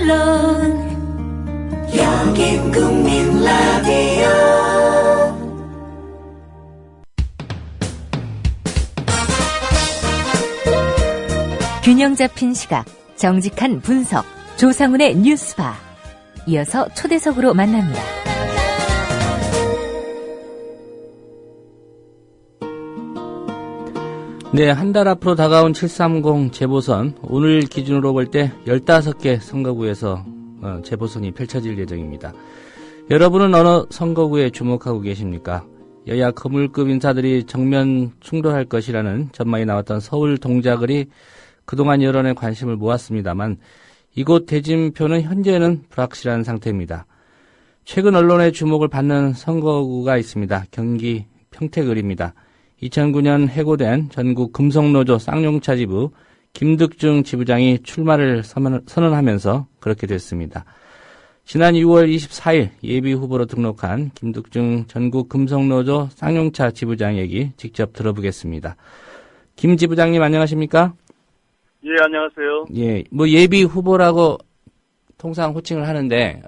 물론 여긴 국민 라디오. 균형 잡힌 시각, 정직한 분석, 조상훈의 뉴스바. 이어서 초대석으로 만납니다. 네, 한 달 앞으로 다가온 730 재보선, 오늘 기준으로 볼 때 15개 선거구에서 재보선이 펼쳐질 예정입니다. 여러분은 어느 선거구에 주목하고 계십니까? 여야 거물급 인사들이 정면 충돌할 것이라는 전망이 나왔던 서울 동작을이 그동안 여론의 관심을 모았습니다만 이곳 대진표는 현재는 불확실한 상태입니다. 최근 언론의 주목을 받는 선거구가 있습니다. 경기 평택을입니다. 2009년 해고된 전국 금속노조 쌍용차 지부 김득중 지부장이 출마를 선언하면서 그렇게 됐습니다. 지난 6월 24일 예비후보로 등록한 김득중 전국 금속노조 쌍용차 지부장 얘기 직접 들어보겠습니다. 김 지부장님 안녕하십니까? 예, 안녕하세요. 예, 예비후보라고 통상 호칭을 하는데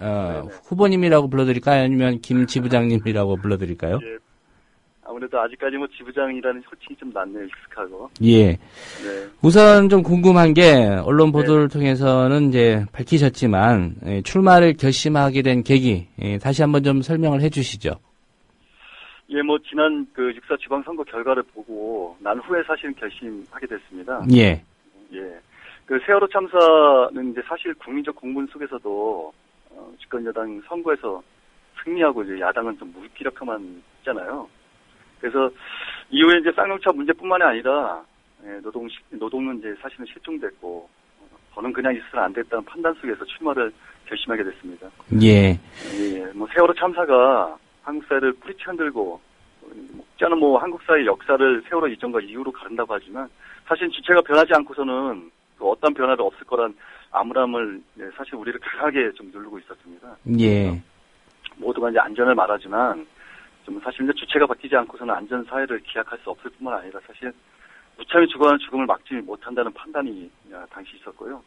후보님이라고 불러드릴까요? 아니면 김 지부장님이라고 불러드릴까요? 예. 아무래도 아직까지 지부장이라는 호칭이 좀 낫네요, 익숙하고. 예. 네. 우선 좀 궁금한 게, 언론 보도를 통해서는 이제 밝히셨지만, 출마를 결심하게 된 계기, 다시 한번 좀 설명을 해 주시죠. 예, 지난 육사 지방선거 결과를 보고, 난 후에 사실 결심하게 됐습니다. 예. 예. 세월호 참사는 이제 사실 국민적 공분 속에서도, 집권 여당 선거에서 승리하고 이제 야당은 좀 무기력함만 있잖아요. 그래서 이후에 이제 쌍용차 문제뿐만이 아니라 노동은 이제 사실은 실종됐고 저는 그냥 있어서는 안 됐다는 판단 속에서 출마를 결심하게 됐습니다. 예. 예. 세월호 참사가 한국 사회를 뿌리치 흔들고 혹자는 한국 사회 역사를 세월호 이전과 이후로 가른다고 하지만 사실 주체가 변하지 않고서는 어떤 변화도 없을 거란 암울함을 사실 우리를 강하게 좀 누르고 있었습니다. 예. 모두가 이제 안전을 말하지만 사실 이제 주체가 바뀌지 않고서는 안전 사회를 기약할 수 없을 뿐만 아니라 사실 무참히 죽어가는 죽음을 막지 못한다는 판단이 당시 있었고요.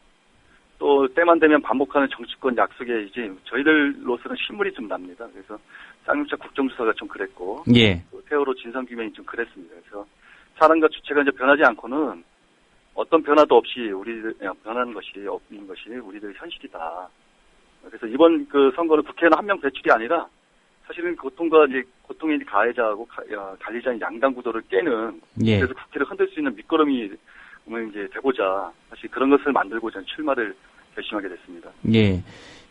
또 때만 되면 반복하는 정치권 약속에 이제 저희들로서는 신물이 좀 납니다. 그래서 쌍용차 국정조사가 좀 그랬고, 예. 또 세월호 진상규명이 좀 그랬습니다. 그래서 사람과 주체가 이제 변하지 않고는 어떤 변화도 없이 우리들 변하는 것이 없는 것이 우리들의 현실이다. 그래서 이번 선거는 국회의원 한 명 배출이 아니라 사실은 고통의 가해자하고 관리자인 양당 구도를 깨는, 예. 그래서 국회를 흔들 수 있는 밑거름이 이제 되고자 사실 그런 것을 만들고자 출마를 결심하게 됐습니다. 예.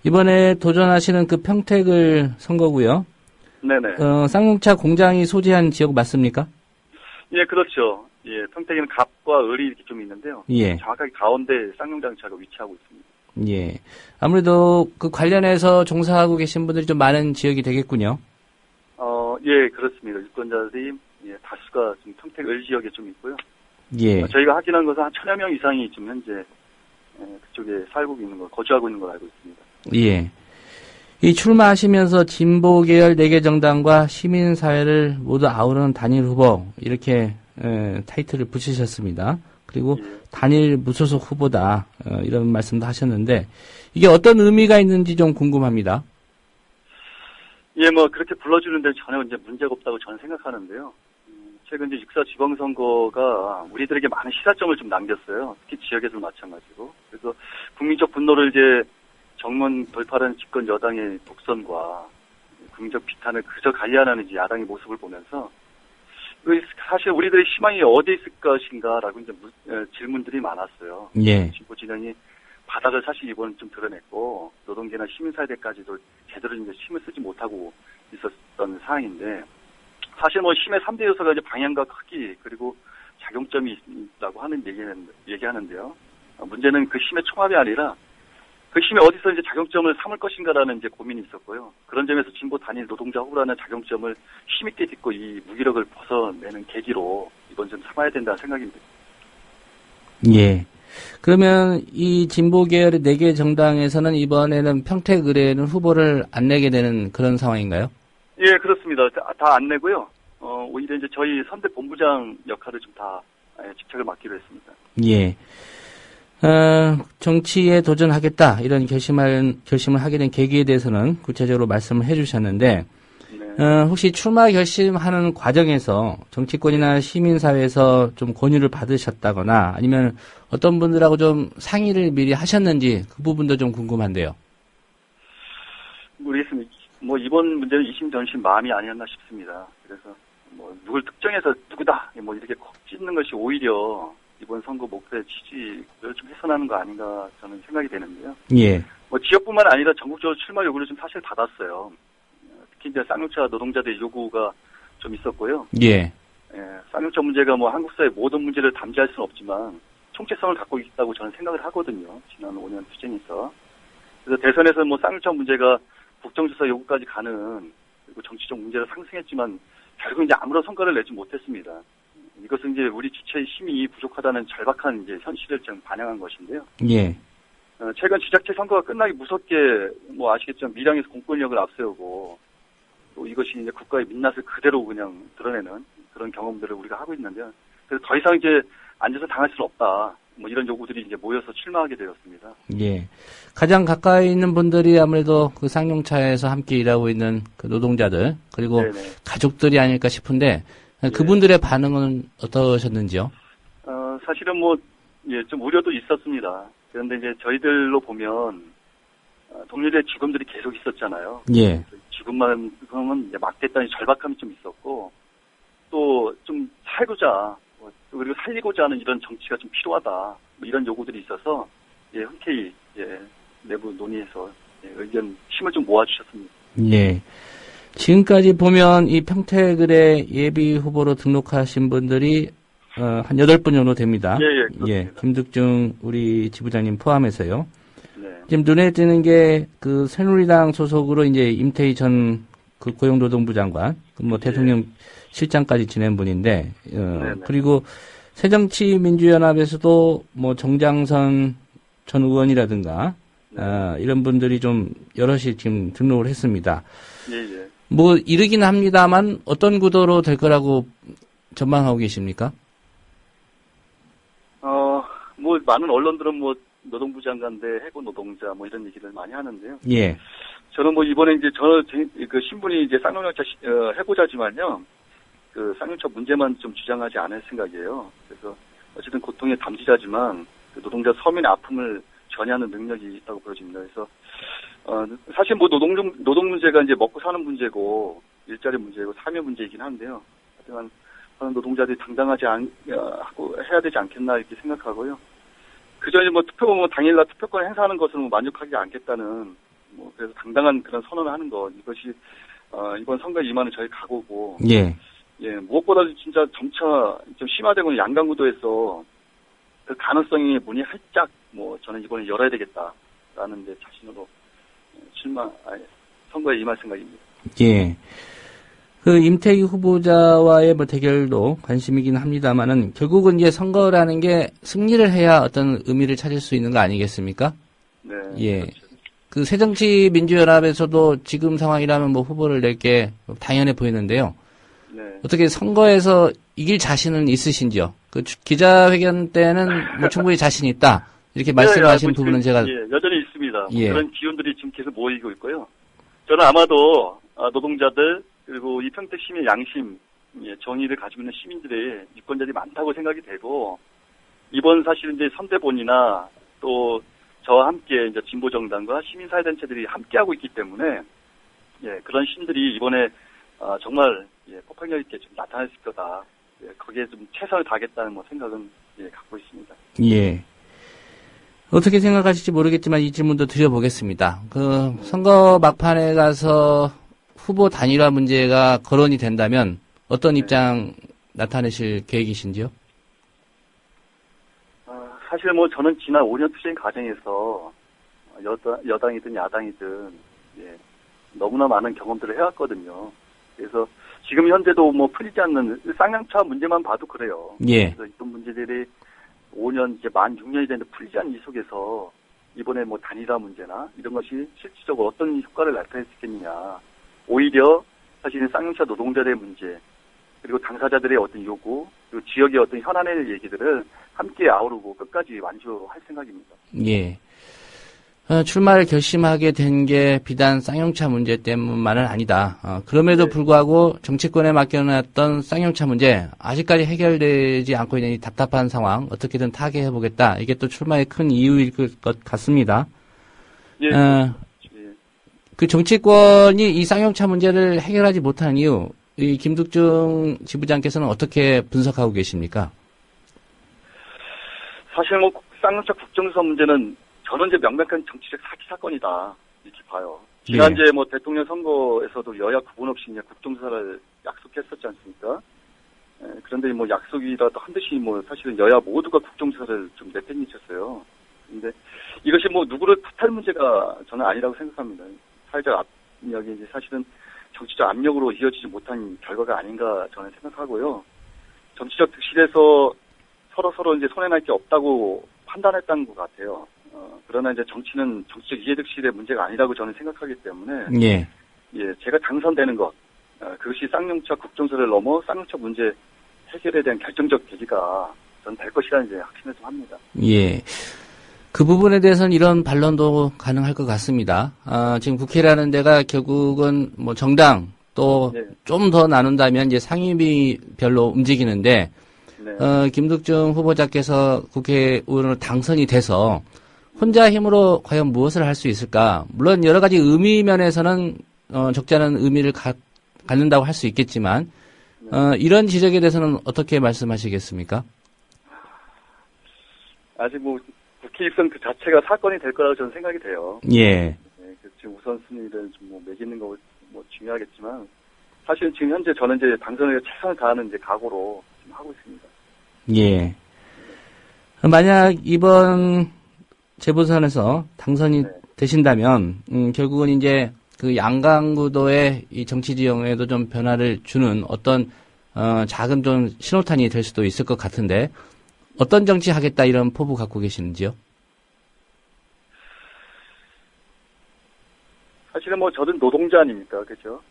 이번에 도전하시는 평택을 선거고요. 네네. 쌍용차 공장이 소재한 지역 맞습니까? 예, 그렇죠. 예, 평택에는 갑과 을이 이렇게 좀 있는데요. 예. 정확하게 가운데 쌍용장차가 위치하고 있습니다. 예. 아무래도 관련해서 종사하고 계신 분들이 좀 많은 지역이 되겠군요. 예, 그렇습니다. 유권자들이 다수가 좀 평택 을 지역에 좀 있고요. 예. 저희가 확인한 것은 한 1,000여 명 이상이 지금 현재 그쪽에 거주하고 있는 걸 알고 있습니다. 예. 이 출마하시면서 진보 계열 4개 정당과 시민사회를 모두 아우르는 단일 후보, 이렇게 타이틀을 붙이셨습니다. 그리고 예. 단일 무소속 후보다, 이런 말씀도 하셨는데, 이게 어떤 의미가 있는지 좀 궁금합니다. 예, 그렇게 불러주는데 전혀 이제 문제가 없다고 저는 생각하는데요. 최근 이제 육사 지방선거가 우리들에게 많은 시사점을 좀 남겼어요. 특히 지역에서도 마찬가지고. 그래서 국민적 분노를 이제 정면 돌파하는 집권 여당의 독선과 국민적 비탄을 그저 관리하는 이제 야당의 모습을 보면서 사실 우리들의 희망이 어디에 있을 것인가라고 이제 질문들이 많았어요. 예. 진보 진영이 바닥을 사실 이번은 좀 드러냈고 노동계나 시민사회까지도 제대로 이제 힘을 쓰지 못하고 있었던 상황인데 사실 힘의 3대 요소가 이제 방향과 크기 그리고 작용점이 있다고 하는 얘기하는데요. 문제는 그 힘의 총합이 아니라 그 힘이 어디서 이제 작용점을 삼을 것인가라는 이제 고민이 있었고요. 그런 점에서 진보 단일 노동자 후보라는 작용점을 힘있게 딛고 이 무기력을 벗어내는 계기로 이번 좀 삼아야 된다는 생각입니다. 예. 그러면 이 진보 계열의 4개 정당에서는 이번에는 평택을에는 후보를 안 내게 되는 그런 상황인가요? 예, 그렇습니다. 다 안 내고요. 오히려 이제 저희 선대 본부장 역할을 좀 다 집착을 맡기로 했습니다. 예. 정치에 도전하겠다 이런 결심을 하게 된 계기에 대해서는 구체적으로 말씀을 해주셨는데 혹시 출마 결심하는 과정에서 정치권이나 시민사회에서 좀 권유를 받으셨다거나 아니면 어떤 분들하고 좀 상의를 미리 하셨는지 그 부분도 좀 궁금한데요. 모르겠습니다. 뭐 이번 문제는 이심전심 마음이 아니었나 싶습니다. 그래서 뭐 누굴 특정해서 누구다 뭐 이렇게 콕 찢는 것이 오히려 이번 선거 목표의 취지를 좀 훼손하는 거 아닌가 저는 생각이 되는데요. 예. 뭐 지역뿐만 아니라 전국적으로 출마 요구를 좀 사실 받았어요. 특히 이제 쌍용차 노동자들의 요구가 좀 있었고요. 예. 쌍용차 문제가 뭐 한국 사회 모든 문제를 담지할 수는 없지만 총체성을 갖고 있다고 저는 생각을 하거든요. 지난 5년 투쟁에서. 그래서 대선에서 뭐 쌍용차 문제가 국정조사 요구까지 가는 그리고 정치적 문제로 상승했지만 결국 이제 아무런 성과를 내지 못했습니다. 이것은 이제 우리 주체의 힘이 부족하다는 절박한 이제 현실을 좀 반영한 것인데요. 예. 최근 지자체 선거가 끝나기 무섭게 뭐 아시겠지만 밀양에서 공권력을 앞세우고 또 이것이 이제 국가의 민낯을 그대로 그냥 드러내는 그런 경험들을 우리가 하고 있는데요. 그래서 더 이상 이제 앉아서 당할 수는 없다. 뭐 이런 요구들이 이제 모여서 출마하게 되었습니다. 예. 가장 가까이 있는 분들이 아무래도 그 쌍용차에서 함께 일하고 있는 그 노동자들 그리고 네네. 가족들이 아닐까 싶은데 그분들의 반응은 어떠셨는지요? 사실은 뭐 예, 좀 우려도 있었습니다. 그런데 이제 저희들로 보면 동료들의 죽음들이 계속 있었잖아요. 예. 죽음만큼은 이제 막겠다는 절박함이 좀 있었고 또 좀 살고자 그리고 살리고자 하는 이런 정치가 좀 필요하다. 뭐 이런 요구들이 있어서 예, 흔쾌히 예, 내부 논의해서 예, 의견 힘을 좀 모아주셨습니다. 예. 지금까지 보면 이 평택을의 예비 후보로 등록하신 분들이 한 8분 정도 됩니다. 예. 예. 김득중 우리 지부장님 포함해서요. 네. 지금 눈에 띄는 게 그 새누리당 소속으로 이제 임태희 전 그 고용노동부 장관, 뭐 대통령 실장까지 지낸 분인데, 그리고 새정치민주연합에서도 뭐 정장선 전 의원이라든가, 이런 분들이 좀 여럿이 지금 등록을 했습니다. 예. 뭐 이르긴 합니다만 어떤 구도로 될 거라고 전망하고 계십니까? 뭐 많은 언론들은 뭐 노동부 장관 대 해고 노동자 뭐 이런 얘기를 많이 하는데요. 예. 저는 뭐 이번에 이제 그 신분이 이제 쌍용차 해고자지만요. 그 쌍용차 문제만 좀 주장하지 않을 생각이에요. 그래서 어쨌든 고통의 담지자지만 그 노동자 서민의 아픔을 전이하는 능력이 있다고 보여집니다. 그래서 사실 뭐 노동 문제가 이제 먹고 사는 문제고 일자리 문제고 삶의 문제이긴 한데요. 하지만 노동자들이 당당하지 하고 해야 되지 않겠나 이렇게 생각하고요. 그저 이제 뭐 당일날 투표권 행사하는 것으로 만족하지 않겠다는 뭐 그래서 당당한 그런 선언을 하는 것 이것이 이번 선거에 임하는 저희 각오고. 예. 예, 무엇보다도 진짜 점차 좀 심화되고 있는 양강구도에서 그 가능성이 문이 활짝 뭐 저는 이번에 열어야 되겠다라는 데 자신으로 선거에 임할 생각입니다. 예. 그 임태희 후보자와의 뭐 대결도 관심이긴 합니다만은 결국은 이제 선거라는 게 승리를 해야 어떤 의미를 찾을 수 있는 거 아니겠습니까? 네. 예. 그렇죠. 그 새정치민주연합에서도 지금 상황이라면 뭐 후보를 낼 게 당연해 보이는데요. 네. 어떻게 선거에서 이길 자신은 있으신지요? 그 기자회견 때는 뭐 충분히 자신 있다. 이렇게 말씀하신 부분은 제가. 여전히 있습니다. 예. 그런 기운들이 지금 계속 모이고 있고요. 저는 아마도 노동자들 그리고 이 평택 시민의 양심, 정의를 가지고 있는 시민들의 유권자들이 많다고 생각이 되고 이번 사실 이제 선대본이나 또 저와 함께 이제 진보정당과 시민사회단체들이 함께하고 있기 때문에 그런 신들이 이번에 정말 폭발력 있게 좀 나타났을 거다. 거기에 좀 최선을 다하겠다는 뭐 생각은 갖고 있습니다. 예. 어떻게 생각하실지 모르겠지만 이 질문도 드려보겠습니다. 그 선거 막판에 가서 후보 단일화 문제가 거론이 된다면 어떤 입장 나타내실 계획이신지요? 사실 뭐 저는 지난 5년 투쟁 과정에서 여당이든 야당이든 너무나 많은 경험들을 해왔거든요. 그래서 지금 현재도 뭐 풀리지 않는 쌍용차 문제만 봐도 그래요. 예. 그래서 이런 문제들이 5년 이제 만 6년이 됐는데 풀리지 않는 이 속에서 이번에 뭐 단일화 문제나 이런 것이 실질적으로 어떤 효과를 나타낼 수 있겠느냐. 오히려 사실은 쌍용차 노동자들의 문제, 그리고 당사자들의 어떤 요구, 그리고 지역의 어떤 현안의 얘기들을 함께 아우르고 끝까지 완주할 생각입니다. 예. 출마를 결심하게 된 게 비단 쌍용차 문제 때문만은 아니다. 그럼에도 네. 불구하고 정치권에 맡겨놨던 쌍용차 문제 아직까지 해결되지 않고 있는 이 답답한 상황 어떻게든 타개해보겠다. 이게 또 출마의 큰 이유일 것 같습니다. 예. 예. 그 정치권이 이 쌍용차 문제를 해결하지 못한 이유, 이 김득중 지부장께서는 어떻게 분석하고 계십니까? 사실 뭐 쌍용차 국정조사 문제는 저는 이제 명백한 정치적 사기 사건이다 이렇게 봐요. 지난주에 뭐 대통령 선거에서도 여야 구분 없이 이제 국정조사를 약속했었지 않습니까? 그런데 뭐 약속이라도 한 듯이 뭐 사실은 여야 모두가 국정조사를 좀 내팽개쳤어요. 근데 이것이 뭐 누구를 탓할 문제가 저는 아니라고 생각합니다. 사회적 압력이 이제 사실은 정치적 압력으로 이어지지 못한 결과가 아닌가 저는 생각하고요. 정치적 득실에서 서로 이제 손해날 게 없다고 판단했던 것 같아요. 그러나 이제 정치는 정치적 이해득실의 문제가 아니라고 저는 생각하기 때문에 예, 제가 당선되는 것 그것이 쌍용차 국정조사를 넘어 쌍용차 문제 해결에 대한 결정적 계기가 저는 될 것이라는 이제 확신을 좀 합니다. 예. 그 부분에 대해서는 이런 반론도 가능할 것 같습니다. 지금 국회라는 데가 결국은 뭐 정당 또 좀 더 나눈다면 이제 상임위별로 움직이는데 네. 김득중 후보자께서 국회의원으로 당선이 돼서 혼자 힘으로 과연 무엇을 할 수 있을까? 물론 여러 가지 의미 면에서는 적지 않은 의미를 갖는다고 할 수 있겠지만 이런 지적에 대해서는 어떻게 말씀하시겠습니까? 아직 뭐 국회 입성 그 자체가 사건이 될 거라고 저는 생각이 돼요. 예. 네, 지금 우선순위를 좀 뭐 매기는 거 뭐 중요하겠지만 사실 지금 현재 저는 이제 당선에 최선을 다하는 이제 각오로 지금 하고 있습니다. 예. 만약 이번 재보선에서 당선이 되신다면 결국은 이제 그 양강구도의 이 정치 지형에도 좀 변화를 주는 어떤 작은 좀 신호탄이 될 수도 있을 것 같은데 어떤 정치 하겠다 이런 포부 갖고 계시는지요? 사실은 뭐 저는 노동자 아닙니까, 그렇죠?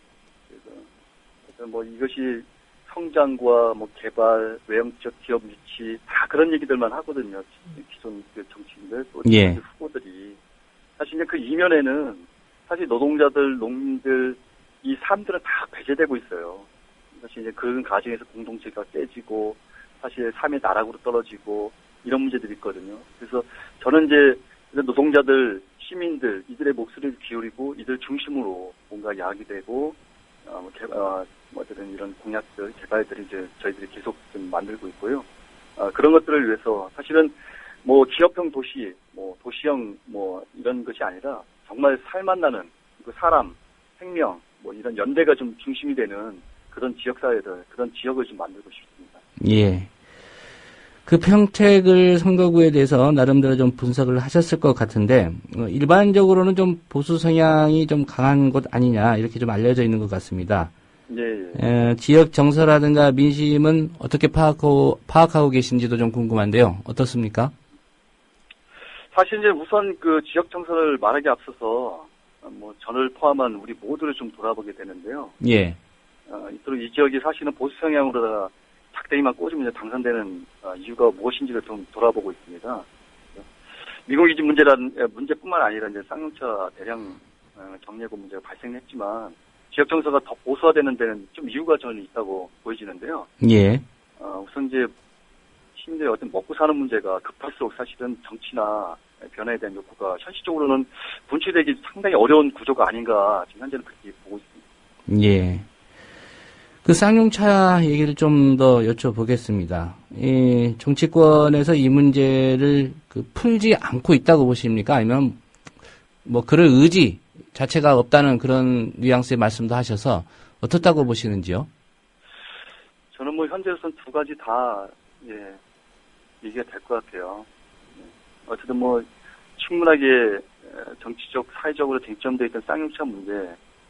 그래서 뭐 이것이 성장과 뭐 개발, 외형적 기업 유치 다 그런 얘기들만 하거든요. 기존 그 정치인들 또 후보들이 사실 이제 그 이면에는 사실 노동자들, 농민들 이 삶들은 다 배제되고 있어요. 사실 이제 그런 과정에서 공동체가 깨지고 사실 삶의 나락으로 떨어지고 이런 문제들이 있거든요. 그래서 저는 이제 노동자들, 시민들 이들의 목소리를 기울이고 이들 중심으로 뭔가 야기되고 어쨌든 이런 공약들, 개발들이 이제 저희들이 계속 좀 만들고 있고요. 그런 것들을 위해서 사실은 뭐 지역형 도시, 뭐 도시형 뭐 이런 것이 아니라 정말 살맛 나는 그 사람, 생명, 뭐 이런 연대가 좀 중심이 되는 그런 지역사회들, 그런 지역을 좀 만들고 싶습니다. 예. 그 평택을 선거구에 대해서 나름대로 좀 분석을 하셨을 것 같은데 일반적으로는 좀 보수 성향이 좀 강한 곳 아니냐 이렇게 좀 알려져 있는 것 같습니다. 예. 지역 정서라든가 민심은 어떻게 파악하고 계신지도 좀 궁금한데요. 어떻습니까? 사실 이제 우선 그 지역 정서를 말하기 앞서서 뭐 저를 포함한 우리 모두를 좀 돌아보게 되는데요. 예. 이토록 이 지역이 사실은 보수 성향으로다가 작대기만 꽂으면 이제 당선되는 이유가 무엇인지를 좀 돌아보고 있습니다. 미국이지 문제뿐만 아니라 이제 쌍용차 대량 정리해고 문제가 발생했지만 지역 정서가 더 보수화되는 데는 좀 이유가 저는 있다고 보여지는데요. 예. 우선 이제 시민들의 어떤 먹고 사는 문제가 급할수록 사실은 정치나 변화에 대한 욕구가 현실적으로는 분출되기 상당히 어려운 구조가 아닌가 지금 현재는 그렇게 보고 있습니다. 예. 그 쌍용차 얘기를 좀 더 여쭤보겠습니다. 이 정치권에서 이 문제를 풀지 않고 있다고 보십니까? 아니면 뭐 그럴 의지 자체가 없다는 그런 뉘앙스의 말씀도 하셔서 어떻다고 보시는지요? 저는 뭐 현재로서는 두 가지 다 얘기가 될 것 같아요. 어쨌든 뭐 충분하게 정치적, 사회적으로 쟁점되어 있던 쌍용차 문제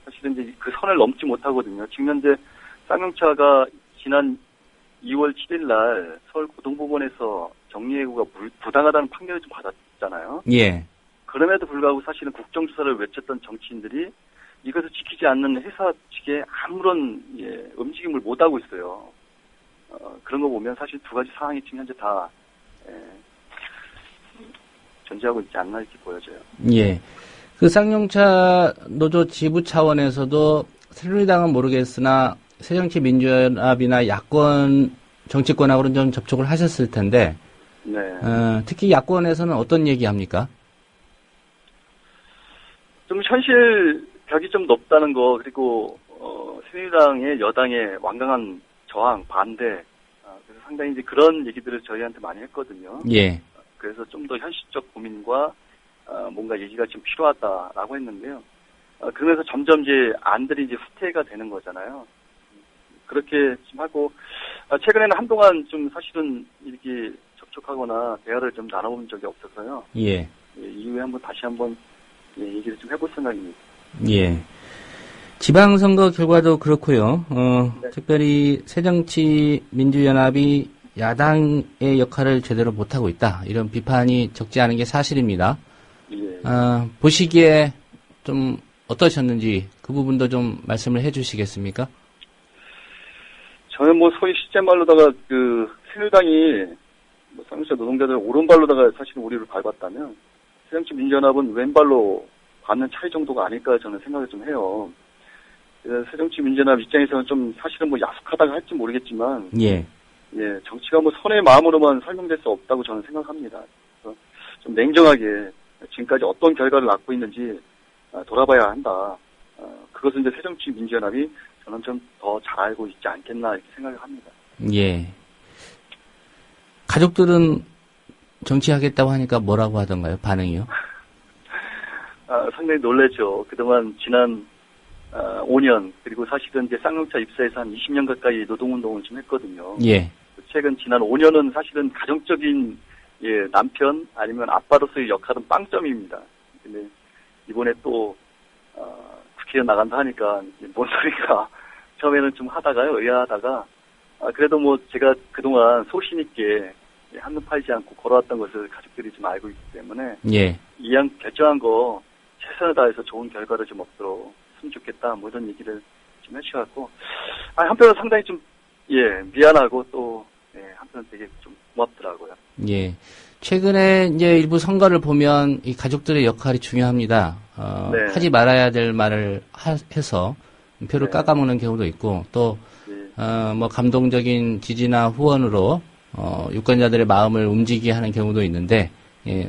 사실은 이제 그 선을 넘지 못하거든요. 지금 현재 쌍용차가 지난 2월 7일 날 서울 고등법원에서 정리해고가 부당하다는 판결을 좀 받았잖아요. 예. 그럼에도 불구하고 사실은 국정조사를 외쳤던 정치인들이 이것을 지키지 않는 회사 측에 아무런 움직임을 못 하고 있어요. 그런 거 보면 사실 두 가지 상황이 지금 현재 다 존재하고 있지 않나 이렇게 보여져요. 예. 그 쌍용차 노조 지부 차원에서도 새누리당은 모르겠으나 새정치민주연합이나 야권 정치권하고는 좀 접촉을 하셨을 텐데, 네. 특히 야권에서는 어떤 얘기합니까? 좀 현실 벽이 좀 높다는 거, 그리고 새누리당의 여당의 완강한 저항, 반대, 그래서 상당히 이제 그런 얘기들을 저희한테 많이 했거든요. 예. 그래서 좀 더 현실적 고민과 뭔가 얘기가 좀 필요하다라고 했는데요. 그러면서 점점 이제 안들이 이제 후퇴가 되는 거잖아요. 그렇게 좀 하고 최근에는 한동안 좀 사실은 이렇게 접촉하거나 대화를 좀 나눠본 적이 없어서요. 예. 이후에 다시 한번 얘기를 좀 해볼 생각입니다. 예. 지방선거 결과도 그렇고요. 네. 특별히 새정치민주연합이 야당의 역할을 제대로 못하고 있다. 이런 비판이 적지 않은 게 사실입니다. 예. 보시기에 좀 어떠셨는지 그 부분도 좀 말씀을 해주시겠습니까? 저는 소위 실제 말로다가 새누리당이 쌍용차 노동자들 오른발로다가 사실 우리를 밟았다면 새정치민주연합은 왼발로 밟는 차이 정도가 아닐까 저는 생각을 좀 해요. 새정치민주연합 입장에서는 좀 사실은 야속하다고 할지 모르겠지만 예. 예, 정치가 선의 마음으로만 설명될 수 없다고 저는 생각합니다. 그래서 좀 냉정하게 지금까지 어떤 결과를 낳고 있는지 돌아봐야 한다. 그것은 이제 새정치민주연합이 저는 좀 더 잘 알고 있지 않겠나 이렇게 생각을 합니다. 예. 가족들은 정치하겠다고 하니까 뭐라고 하던가요? 반응이요? 상당히 놀랬죠. 그동안 지난 5년 그리고 사실은 이제 쌍용차 입사해서 한 20년 가까이 노동운동을 좀 했거든요. 예. 최근 지난 5년은 사실은 가정적인 남편 아니면 아빠로서의 역할은 빵점입니다. 근데 이번에 또 국회에 나간다 하니까 뭔 소리가 처음에는 좀 하다가요, 의아하다가 그래도 제가 그동안 소신 있게 한눈 팔지 않고 걸어왔던 것을 가족들이 좀 알고 있기 때문에 예. 이왕 결정한 거 최선을 다해서 좋은 결과를 좀 얻도록 했으면 좋겠다 이런 얘기를 좀 해주셔갖고 한편으로 상당히 좀 미안하고 또 한편 되게 좀 고맙더라고요. 예. 최근에 이제 일부 선거를 보면 이 가족들의 역할이 중요합니다. 네. 하지 말아야 될 말을 해서 표를 네. 깎아먹는 경우도 있고 또 감동적인 지지나 후원으로 유권자들의 마음을 움직이게 하는 경우도 있는데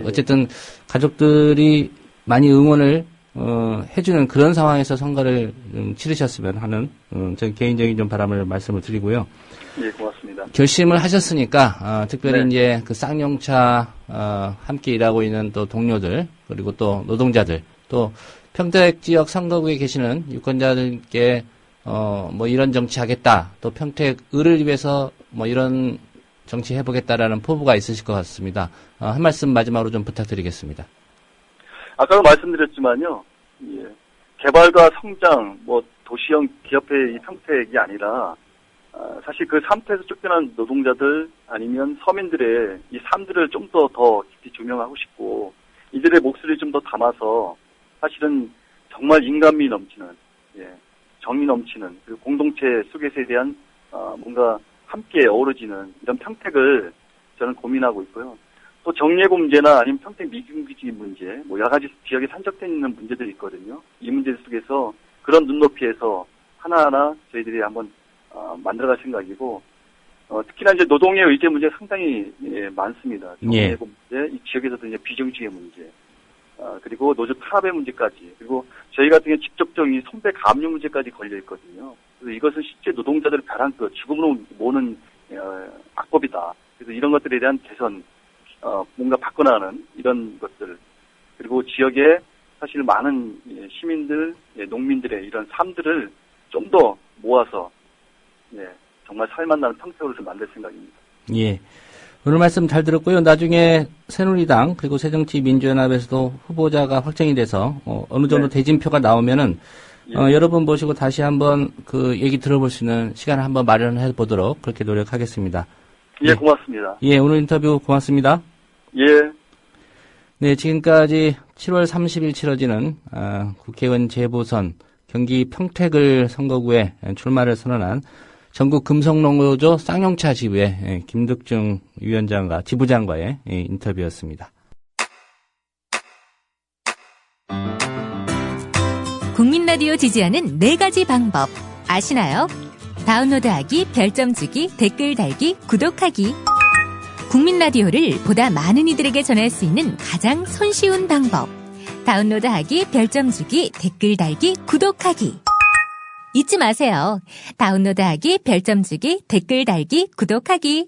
어쨌든 가족들이 많이 응원을 해주는 그런 상황에서 선거를 치르셨으면 하는 전 개인적인 좀 바람을 말씀을 드리고요. 예, 고맙습니다. 결심을 하셨으니까 특별히 네. 이제 그 쌍용차 함께 일하고 있는 또 동료들 그리고 또 노동자들 또 평택 지역 선거구에 계시는 유권자들께 이런 정치하겠다 또 평택을을 위해서 이런 정치 해보겠다라는 포부가 있으실 것 같습니다. 한 말씀 마지막으로 좀 부탁드리겠습니다. 아까도 말씀드렸지만요, 개발과 성장, 도시형 기업의 이 평택이 아니라, 사실 그 상태에서 쫓겨난 노동자들 아니면 서민들의 이 삶들을 좀 더 깊이 조명하고 싶고, 이들의 목소리를 좀 더 담아서, 사실은 정말 인간미 넘치는, 정이 넘치는, 그 공동체 속에서에 대한, 뭔가 함께 어우러지는 이런 평택을 저는 고민하고 있고요. 또 정예고 문제나 아니면 평택 미경기지 문제, 여러 가지 지역에 산적돼 있는 문제들이 있거든요. 이 문제 속에서 그런 눈높이에서 하나하나 저희들이 한번 만들어갈 생각이고, 특히나 이제 노동의 의제 문제 상당히 많습니다. 정예고 문제, 이 지역에서도 이제 비정규직의 문제, 그리고 노조 탄압의 문제까지, 그리고 저희 같은 경우 직접적인 손배 감류 문제까지 걸려 있거든요. 그래서 이것은 실제 노동자들을 벼랑끝 죽음으로 모는 악법이다. 그래서 이런 것들에 대한 개선, 뭔가 바꿔나가는 이런 것들, 그리고 지역에 사실 많은 시민들, 농민들의 이런 삶들을 좀 더 모아서 정말 살만나는 평택으로 좀 만들 생각입니다. 예. 오늘 말씀 잘 들었고요. 나중에 새누리당 그리고 새정치민주연합에서도 후보자가 확정이 돼서 어느 정도 대진표가 나오면은 여러분 모시고 다시 한번 그 얘기 들어볼 수 있는 시간을 한번 마련해 보도록 그렇게 노력하겠습니다. 예, 고맙습니다. 예, 오늘 인터뷰 고맙습니다. 예. 네, 지금까지 7월 30일 치러지는 국회의원 재보선 경기 평택을 선거구에 출마를 선언한 전국 금속농어조 쌍용차 지부의 김득중 위원장과 지부장과의 인터뷰였습니다. 국민 라디오 지지하는 4가지 방법 아시나요? 다운로드하기, 별점 주기, 댓글 달기, 구독하기. 국민 라디오를 보다 많은 이들에게 전할 수 있는 가장 손쉬운 방법. 다운로드하기, 별점 주기, 댓글 달기, 구독하기. 잊지 마세요. 다운로드하기, 별점 주기, 댓글 달기, 구독하기.